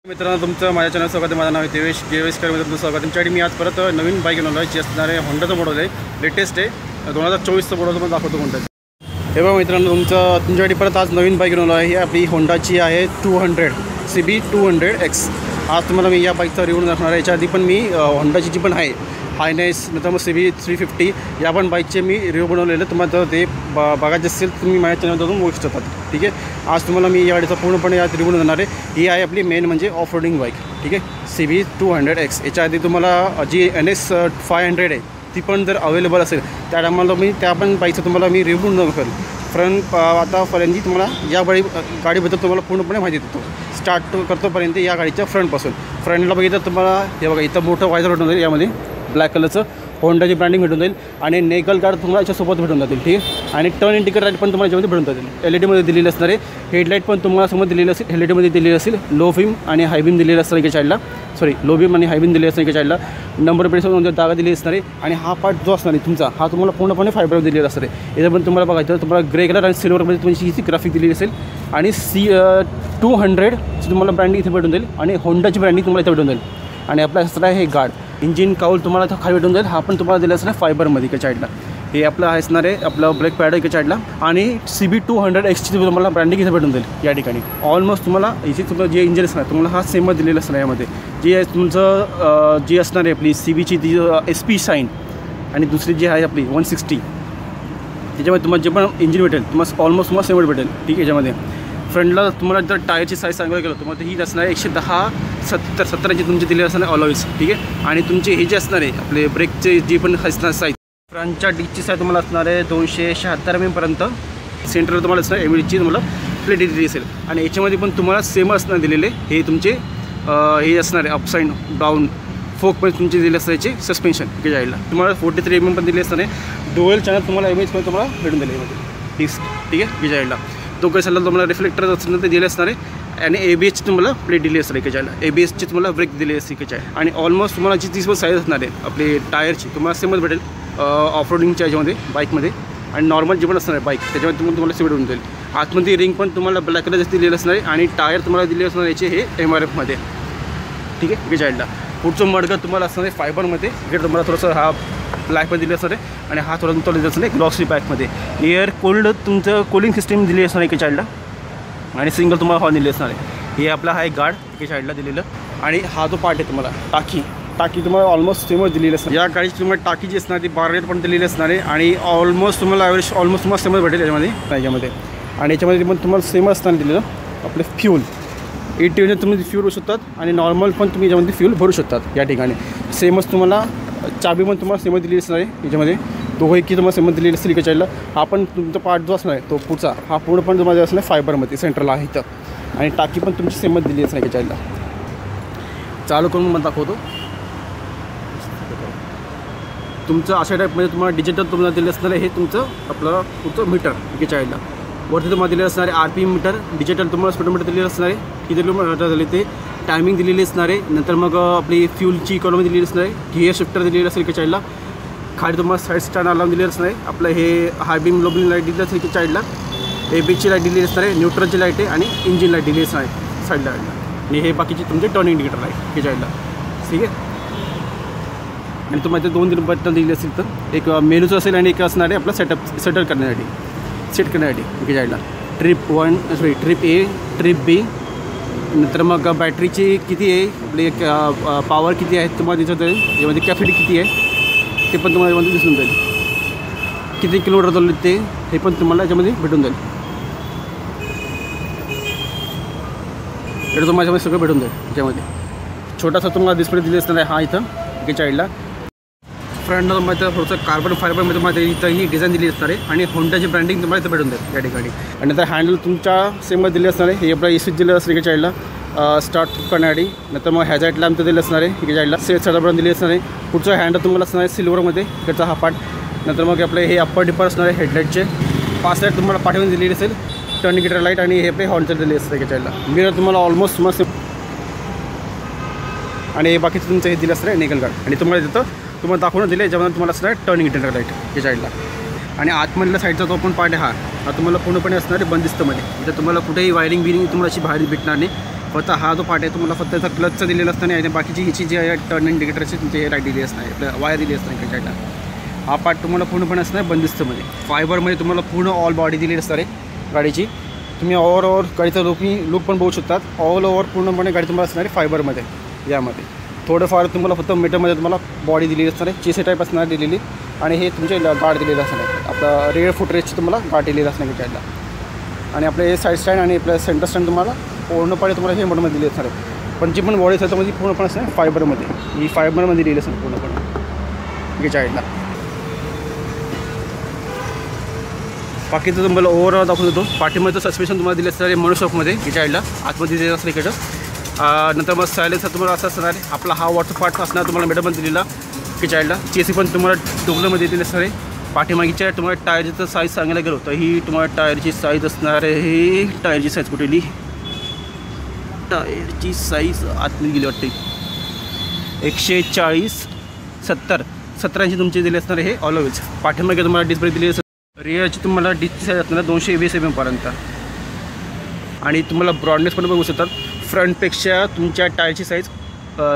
मित्रांनो तुमचं माझ्या चॅनल स्वागत आहे। माझं नाव आहे देवेश मध्ये तुमचं स्वागत आहे। तुमच्यासाठी मी आज परत नवीन बाईक घेऊन आलो आहे जी असणार आहे होंडाचं मॉडेल आहे, लेटेस्ट आहे 2024चं मॉडेल पण दाखवतो कोणतं। हे बघा मित्रांनो तुमच्यासाठी परत आज नवीन बाईक घेऊन आलो आहे। ही आपली होंडाची आहे 200 CB 200X। आज तुम्हाला मी या बाईकचा रिव्ह्यू दाखवणार आहे। याच्या आधी पण मी होंडाची जी पण आहे हायनेस नंतर मग CB 350 या पण बाईकचे मी रिव्ह्यू बनवलेले, तुम्हाला ते बघायचे असेल तुम्ही माझ्या चॅनलवरून बघू शकतात। ठीक आहे, आज तुम्हाला मी या गाडीचा पूर्णपणे यात रिव्ह्यू देणार आहे। ही आहे आपली मेन म्हणजे ऑफ रोडिंग बाईक। ठीक आहे, CB 200X। याच्या आधी तुम्हाला जी NS 500 आहे ती पण जर अवेलेबल असेल त्या टायमाला मी त्या पण बाईकचं तुम्हाला मी रिव्ह्यू न करेल। फ्रंट आतापर्यंत तुम्हाला या गाडीबद्दल तुम्हाला पूर्णपणे माहिती देतो। स्टार्ट करतोपर्यंत या गाडीच्या फ्रंटपासून फ्रंटला बघितलं तुम्हाला हे बघा इथं मोठं वायझर भेटून जाईल, यामध्ये ब्लॅक कलरचं होंडाची ब्रँडिंग भेटून जाईल आणि नेकल गार्ड तुम्हाला याच्यासोबत भेटून जातील। ठीक आहे, आणि टर्न इंडिकेटर लाईट पण तुम्हाला याच्यामध्ये भेटून जातील। LED दिलेली असणार आहे। हेडलाईट पण तुम्हाला समोर दिलेली असेल, LED दिलेली असेल। लो बीम आणि हाय बीम दिलेलं असणार एका साईडला, लो बीम आणि हाय बीम दिलेली असणार एका साईडला। नंबर प्लेटसमोर जागा दिली असणार आहे आणि हा पार्ट जो असणार आहे तुमचा हा तुम्हाला पूर्णपणे फायबर दिलेला असणार आहे। याचं पण तुम्हाला बघायचं तुम्हाला ग्रे कलर आणि सिल्वरमध्ये तुमची ही ग्राफिक दिलेली असेल आणि 200ची तुम्हाला ब्रँडिंग इथे भेटून जाईल आणि होंडाची ब्रँडिंग तुम्हाला इथे भेटून जाईल। आणि आपला असणार आहे हे गार्ड इंजिन काऊल तुम्हाला खाली भेटून जाईल, हा पण तुम्हाला दिला असणार फायबरमध्ये एका साईडला। हे आपलं असणार आहे आपलं ब्रेक पॅड एका साईडला आणि CB 200Xची तुम्हाला ब्रँडिंग इथे भेटून जाईल। या ठिकाणी ऑलमोस्ट तुम्हाला इथे तुमचं जे इंजिन असणार तुम्हाला हा सेमच दिलेलं असणार यामध्ये। जी आहे तुमचं जी असणार आहे आपली CBची ती SP शाईन आणि दुसरी जी आहे आपली 160 त्याच्यामध्ये तुम्हाला जे पण इंजिन भेटेल तुम्हाला ऑलमोस्ट तुम्हाला सेमच भेटेल। ठीक आहे, याच्यामध्ये फ्रंटला तुम्हाला जर टायरची साईज सांगायला गेलं तुम्हाला ही असणार आहे 110-70 तुमचे दिले असणार ऑलवेज। ठीक आहे, आणि तुमचे हे जे असणार आहे आपले ब्रेकचे जी पण असणार साईज फ्रंटच्या डिस्कची साईज तुम्हाला असणार आहे 276 mm पर्यंत। सेंटरला तुम्हाला असणार MDची तुम्हाला प्लेट दिलेली असेल आणि याच्यामध्ये पण तुम्हाला सेम असणार दिलेले हे तुमचे हे असणार आहे अपसाईड डाऊन फोक पण तुमचे दिले असणार याचे सस्पेन्शन एका साईडला तुम्हाला 43 mm पण दिले असणार आहे। डुअल चॅनल तुम्हाला इमेज पण तुम्हाला भेटून दिले यामध्ये डिस्क। ठीक आहे, एका साईडला दोघं साईडला तुम्हाला रिफ्लेक्टर असणार ते दिले असणार आहे आणि ABSची तुम्हाला प्लेट दिली असणार एका साईडला। ABSची तुम्हाला ब्रेक दिली असते एका साईड आणि ऑलमोस्ट तुम्हाला जी 30 साईज असणार आहे आपली टायरची तुम्हाला सेमच भेटेल ऑफ रोडिंगच्या याच्यामध्ये बाईकमध्ये आणि नॉर्मल जे पण असणार आहे बाईक त्याच्यामध्ये तुम्हाला सेम भेटून जाईल। आतमध्ये रिंग पण तुम्हाला ब्लॅक कलर जास्त दिलेलं असणार आहे आणि टायर तुम्हाला दिले असणार याचे हे MRFमध्ये। ठीक आहे, एका साईडला पुढचं मडगं तुम्हाला असणार आहे फायबरमध्ये। इकडे तुम्हाला थोडंसं हा ब्लॅकमध्ये दिलं असणार आहे आणि हा थोडा दिलं असणार आहे ग्लॉसी पॅकमध्ये। एअर कोल्ड तुमचं कूलिंग सिस्टीम दिली असणार एका साईडला आणि सिंगल तुम्हाला हॉर्न दिले असणार आहे। हे आपला हा एक गार्ड एका साईडला दिलेलं आणि हा जो पार्ट आहे तुम्हाला टाकी तुम्हाला ऑलमोस्ट सेमच दिलेली असणार। या गाडीची तुम्हाला टाकी जी असणार ती 12 पण दिलेली असणार आहे आणि ऑलमोस्ट तुम्हाला तुम्हाला सेमच भेटेल याच्यामध्ये आणि याच्यामध्ये पण तुम्हाला सेम असताना दिलेलं आपले फ्यूल 80 तुम्ही फ्यूल भरू शकतात आणि नॉर्मल पण तुम्ही याच्यामध्ये फ्यूल भरू शकतात। या ठिकाणी सेमच तुम्हाला चाबी पण तुम्हाला सेमच दिलेली असणार आहे याच्यामध्ये। दोघं की तुम्हाला सेमच दिलेली असतील एका साईडला। हा पण तुमचा पार्ट जो असणार आहे तो पुढचा हा पूर्ण पण तुम्हाला असणार फायबरमध्ये सेंटरला आहे इथं आणि टाकी पण तुमची सेमच दिलेली असणार एका साईडला। चालू करून मग दाखवतो तुमचं अशा टाईपमध्ये तुम्हाला डिजिटल तुम्हाला दिले असणार आहे हे तुमचं आपलं पुढचं मीटर एका साईडला। वरती तुम्हाला दिलेलं असणार आहे RPM मीटर, डिजिटल तुम्हाला स्पीडोमीटर दिलेलं असणार आहे, किती किलोमीटर झाले ते टायमिंग दिलेली असणार आहे। नंतर मग आपली फ्यूलची इकॉनॉमी दिलेली असणार आहे, गिअर शिफ्टर दिलेलं असेल एका साईडला। खाली तुम्हाला साईड स्टँड अलार्म दिलेलं असणार आहे। आपलं हे हाय बीम लो बीम लाईट दिली असेल एका साईडला, ABSची लाईट दिलेली असणार आहे, न्यूट्रलची लाईट आहे आणि इंजिन लाईट दिलेली असणार आहे साईडला आणि हे बाकीचे तुमचे टर्न इंडिकेटर लाईट एका साईडला। ठीक आहे, आणि तुम्हाला 2 बटन दिलेली असेल तर एक मेनूचं असेल आणि एक असणार आहे आपला सेट करण्यासाठी एका साईडला। ट्रिप A ट्रिप B नंतर मग बॅटरीची किती आहे आपली पॉवर किती आहे तुम्हाला दिसत जाईल यामध्ये, कॅपॅसिटी किती आहे ते पण तुम्हाला यामध्ये दिसून जाईल, किती किलोमीटर चालले ते हे पण तुम्हाला याच्यामध्ये भेटून जाईल। एवढं तुम्हाला याच्यामध्ये सगळं भेटून जाईल। याच्यामध्ये छोटासा तुम्हाला डिस्प्ले दिले असणार आहे हा इथं एका साईडला। फ्रंटला तुम्हाला थोडंसं कार्बन फायबरमध्ये तुम्हाला इथं ही डिझाईन दिली असणार आहे आणि होंडाची ब्रँडिंग तुम्हाला इथं भेटून जाईल या ठिकाणी। आणि नंतर हँडल तुमच्या सेममध्ये दिले असणार आहे, हे आपला AC दिलं असणार एका साईडला स्टार्ट करण्यासाठी। नंतर मग हॅझार्ड लॅम्प दिलं असणार आहे एका साईडला, सेटअप दिली असणार आहे। पुढचं हँडल तुम्हाला असणार आहे सिल्वरमध्ये इकडचा हा पार्ट। नंतर मग आपले हे अप्पर डिपर असणार आहे हेडलाईटचे 5 लाईट तुम्हाला पाठवून दिलेली असेल, टर्न इंडिकेटर लाईट आणि हे आपले हॉर्नचं दिले असतं एका साईडला। मिरर तुम्हाला ऑलमोस्ट मस्त आणि हे बाकीचं तुमचं हे दिलं असतं आहे नेकल गार्ड आणि तुम्हाला तिथं तुम्हाला दाखवून दिलं याच्यामध्ये तुम्हाला असणार आहे टर्न इंडिकेटर लाईट या साईडला। आणि आतमधल्या साईडचा जो पण पार्ट आहे हा तुम्हाला पूर्णपणे असणार आहे बंदिस्तमध्ये, इथं तुम्हाला कुठेही वायरिंग बिरिंग तुम्हाला अशी बाहेर भेटणार नाही। फक्त हा जो पार्ट आहे तुम्हाला फक्त त्याचा क्लचचा दिलेला असताना आणि बाकीची हिची जी आहे टर्न इंडिकेटरची तुमची लाईट दिली असणार आपल्या वायर दिली असणार इकडे साईडला. हा पार्ट तुम्हाला पूर्णपणे असणार बंदिस्तमध्ये फायबरमध्ये तुम्हाला पूर्ण ऑल बॉडी दिलेली असणार आहे गाडीची. तुम्ही ओव्हर गाडीचा लुक पण बघू शकतात. ऑल ओव्हर पूर्णपणे गाडी तुम्हाला असणार आहे फायबरमध्ये. यामध्ये थोडंफार तुम्हाला फक्त मीटरमध्ये तुम्हाला बॉडी दिलेली असणार आहे, चेसी टाईप असणार दिलेली आणि हे तुमचे गार्ड दिलेलं असणार आहे. आपला रेअर फुटरेजची तुम्हाला गार्ड दिलेलं असणार आहे साईडला. आणि आपले हे साईड स्टँड आणि आपलं सेंटर स्टँड तुम्हाला पूर्णपणे तुम्हाला हे मोडमध्ये दिली असणार आहे. पण जी पण बॉडी असेल त्यामध्ये पूर्णपणे असणार फायबरमध्ये. ही फायबरमध्ये दिलेली असणार पूर्णपणे हे साईडला. बाकीचं तुम्हाला ओव्हरऑल दाखवून देतो. पाठीमध्ये सस्पेन्शन तुम्हाला दिले असणार आहे मोनोशॉकमध्ये की साईडला आतमध्ये दिलेलं असणार इकडं. नंतर मग सायलेन्सर तुम्हाला असं असणार आहे. आपला हा वॉटर पार्ट असणार तुम्हाला मीटरमध्ये दिलेला की साईडला. चेसी पण तुम्हाला डोकलमध्ये दिलेलं असणार आहे. पाठीमागीच्या तुम्हाला टायरचं साईज सांगायला गेलो तर ही तुम्हाला टायरची साईज असणार आहे. टायरची साईज कुठेली टायरची साईज आतमध्ये गेली वाटते 140/70 तुमची दिली असणार आहे. हे ऑल व्हील्स. पाठीमागे तुम्हाला डिस्प्ले दिली असणार. रिअरची तुम्हाला डिस्प्ले साईज असणार 220 mm पर्यंत. आणि तुम्हाला ब्रॉडनेस पण बघू शकतात. फ्रंटपेक्षा तुमच्या टायरची साईज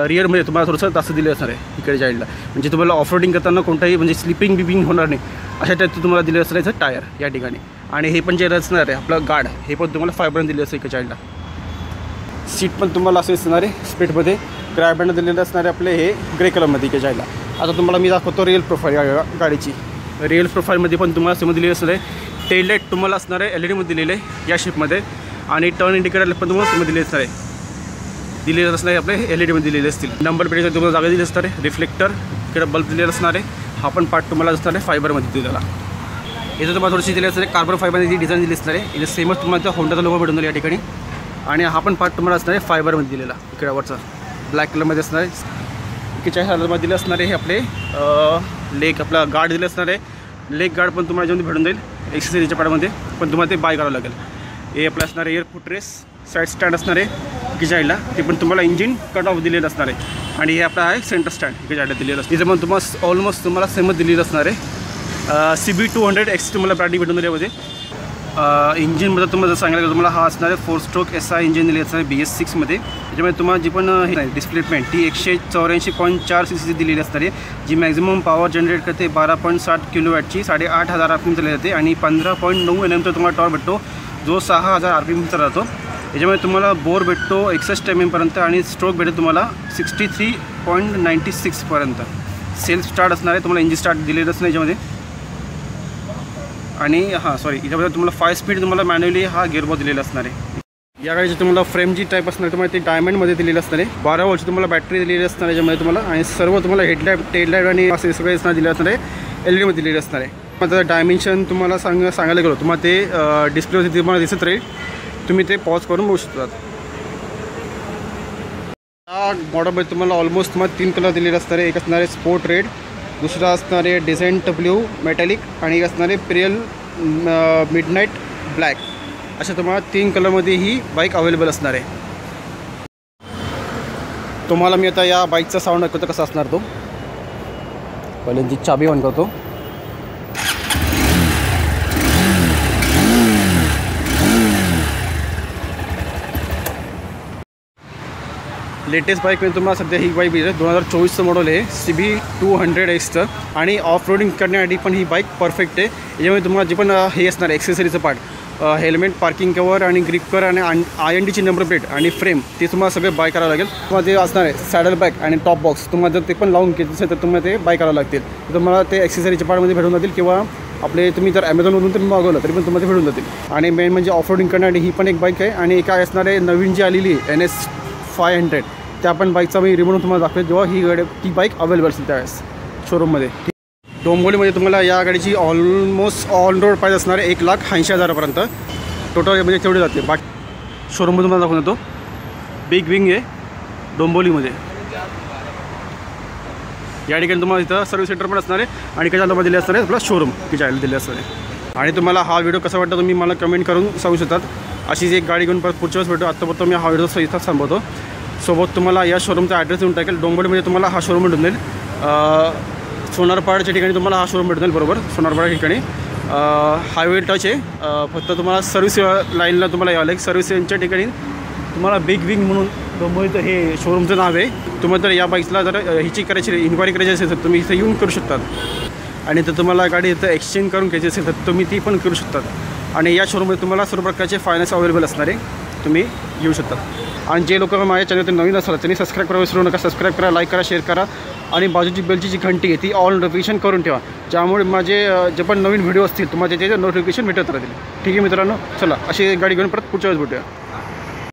रिअरमध्ये तुम्हाला थोडंसं जास्त दिलं असणार आहे इकडे साईडला. म्हणजे तुम्हाला ऑफरोडिंग करताना कोणताही म्हणजे स्लिपिंग बिपिंग होणार नाही अशा टाईपचं तुम्हाला दिलं असणार आहे टायर या ठिकाणी. आणि हे पण जे असणार आहे आपलं गार्ड हे पण तुम्हाला फायबरने दिलं असतं इकडे साईडला. सीट पण तुम्हाला असं असणार आहे स्प्लिटमध्ये. ग्रॅबँड दिलेलं असणार आहे आपले हे ग्रे कलरमध्ये इकडे साईडला. आता तुम्हाला मी दाखवतो रिअल प्रोफाईल गाडीची. रिअल प्रोफाईलमध्ये पण तुम्हाला समोर दिलेली असणार आहे. टेललाईट तुम्हाला असणार आहे LED दिलेलं आहे या शिपमध्ये. आणि टर्न इंडिकेटर पण तुम्हाला समोर दिले असणार आहे. दिलेलं असणार आहे आपले LED दिलेले असतील. नंबर प्लेटमध्ये तुम्हाला जागा दिली असणार आहे. रिफ्लेक्टर इकडे बल्ब दिलेला असणार आहे. हा पण पार्ट तुम्हाला असणार आहे फायबरमध्ये दिलेला. इथं तुम्हाला थोडीशी दिली असणार आहे कार्बन फायबरमध्ये डिझाईन दिली असणार आहे. इथे सेमच तुम्हाला त्या होंडाचा लोगो भेटून या ठिकाणी. आणि हा पण पार्ट तुम्हाला असणार आहे फायबरमध्ये दिलेला इकडे वरचा ब्लॅक कलरमध्ये असणार आहे. इकडच्या हालमध्ये दिलं असणार आहे हे आपले लेग आपला गार्ड दिलं असणार आहे. लेग गार्ड पण तुम्हाला याच्यामध्ये भेटून जाईल एक्सेसरीच्या पार्टमध्ये. पण तुम्हाला ते बाय करावं लागेल. हे आपलं असणार आहे एअर फुटरेस साईड स्टँड असणार आहे की साईडला. ते पण तुम्हाला इंजिन कट ऑफ दिलेलं असणार आहे. आणि हे आपलं आहे सेंटर स्टँड की साईडला दिलेलं असतं. तिथं पण तुम्हाला ऑलमोस्ट तुम्हाला सेमच दिलेलं असणार आहे. CB200X तुम्हाला ब्रँडिंग भेटून दिल्यामध्ये. इंजिनमध्ये तुम्हाला जर सांगायला गेलं तुम्हाला हा असणार आहे 4 स्ट्रोक SI इंजिन दिले असणार आहे BS6मध्ये. त्याच्यामुळे तुम्हाला जी पण हे डिस्प्लेसमेंट ती 184.4 cc दिलेली असणार आहे. जी मॅक्झिमम पॉवर जनरेट करते 12.7 kW 8,500 RPM चालली जाते. आणि 15.9 Nmचा तुम्हाला टॉर्क भेटतो जो 6,000 RPMचा राहतो. याच्यामुळे तुम्हाला बोर भेटतो 61 mm पर्यंत. आणि स्ट्रोक भेटेल तुम्हाला 63.96 पर्यंत. सेल्फ स्टार्ट असणार आहे. तुम्हाला इंजिन स्टार्ट दिलेलं असणार याच्यामध्ये. आणि याच्यामध्ये तुम्हाला 5 स्पीड तुम्हाला मॅन्युअली हा गिअरबॉक्स दिलेला असणार आहे. या गाडीची तुम्हाला फ्रेम जी टाईप असणार तुम्हाला ते डायमंडमध्ये दिलेलं असणार आहे. 12 वोल्टची तुम्हाला बॅटरी दिलेली असणार आहे याच्यामध्ये तुम्हाला. आणि सर्व तुम्हाला हेडलाईट टेललाईट आणि असे सगळे असणार दिले असणार आहे. LED मध्ये दिलेले असणार आहे. माझं डायमेन्शन तुम्हाला सांगायला गेलो तुम्हाला ते डिस्प्लेवरती तुम्हाला दिसत राहील. तुम्ही ते पॉज करून बघू शकतात. या मॉडलमध्ये तुम्हाला ऑलमोस्ट तुम्हाला 3 कलर दिलेले असणार आहे. एक असणार आहे स्पोर्ट रेड, दुसरा असणार आहे डिसेंट ब्ल्यू मेटॅलिक आणि एक असणार आहे प्रियल मिडनाईट ब्लॅक. अशा तुम्हाला 3 कलरमध्ये ही बाईक अवेलेबल असणार आहे. तुम्हाला मी आता या बाईकचा साऊंड ऐकतो कसा असणार तो. पहिल्यांदी चाबी ऑन करतो. लेटेस्ट बाईकमध्ये तुम्हाला सध्या ही बाईक 2024चं मॉडेल आहे CB200X. आणि ऑफ रोडिंग करण्यासाठी पण ही बाईक परफेक्ट आहे. याच्यामुळे तुम्हाला जे पण हे असणार आहे एक्सेसरीचं पार्ट हेल्मेट, पार्किंग कवर आणि ग्रिप कवर आणि INDची नंबर प्लेट आणि फ्रेम ते तुम्हाला सगळे बाय करावं लागेल. तुम्हाला ते असणार आहे सॅडल बॅग आणि टॉप बॉक्स तुम्हाला जर ते पण लावून घेतलं असेल तर तुम्हाला ते बाय करावं लागतील. तर तुम्हाला ते एक्सेसरीच्या पार्टमध्ये भेटून जातील. किंवा आपले तुम्ही जर ॲमेझॉनमधून तुम्ही मागवलं तरी पण तुम्हाला ते भेटून जातील. आणि मेन म्हणजे ऑफ रोडिंग करण्यासाठी ही पण एक बाईक आहे. आणि एक असणार आहे नवीन जी आलेली NS 500 त्या पण बाईकचा मी रिमोट तुम्हाला दाखवेल जेव्हा ती बाईक अवेलेबल असेल त्यावेळेस शोरूममध्ये. डोंबिवलीमध्ये तुम्हाला या गाडीची ऑलमोस्ट ऑन रोड प्राईस असणार आहे 1,80,000 पर्यंत. टोटल म्हणजे तेवढे जाते. बाकी शोरूममध्ये तुम्हाला दाखवून येतो. बिग विंग आहे डोंबिवलीमध्ये. या ठिकाणी तुम्हाला इथं सर्व्हिस सेंटर पण असणार आहे. आणि कशाला दिले असणार आहे आपला शोरूम की जायला दिले असणार आहे. आणि तुम्हाला हा व्हिडिओ कसा वाटतं तुम्ही मला कमेंट करून सांगू शकतात. अशीच एक गाडी घेऊन परत पुढच्या वेळेस भेटू. आत्तापर्यंत मी हा व्हिडिओ इथंच थांबवतो. सोबत तुम्हाला या शोरूमचा ॲड्रेस देऊन टाकेल. डोंबिवलीमध्ये तुम्हाला हा शोरूम भेटून जाईल. सोनारपाडच्या ठिकाणी तुम्हाला हा शोरूम भेटून जाईल. बरोबर सोनारपाडच्या ठिकाणी हायवे टच आहे. फक्त तुम्हाला सर्व्हिस लाईनला तुम्हाला यावं लागेल. सर्व्हिस लाईनच्या ठिकाणी तुम्हाला बिग विंग म्हणून मुंबईत हे शोरूमचं नाव आहे. तुम्हाला जर या बाईक्सला जर हिची करायची इन्क्वायरी करायची असेल तर तुम्ही इथं येऊन करू शकतात आणि तर तुम्हाला गाडी इथं एक्सचेंज करून घ्यायची असेल तर तुम्ही ती पण करू शकतात. आणि या शोरूममध्ये तुम्हाला सर्व प्रकारचे फायनान्स अवेलेबल असणार आहे, तुम्ही येऊ शकतात. आणि जे लोक माझ्या चॅनलवर नवीन असतात त्यांनी सबस्क्राईब करायला विसरू नका. सबस्क्राईब करा, लाईक करा, शेअर करा आणि बाजूची बेलची जी घंटी आहे ती ऑल नोटिफिकेशन करून ठेवा, ज्यामुळे माझे जे पण नवीन व्हिडिओ असतील तुम्हाला त्याचे नोटिफिकेशन भेटत राहतील. ठीक आहे मित्रांनो, चला अशी गाडी घेऊन परत पुढच्या वेळेस भेटूया.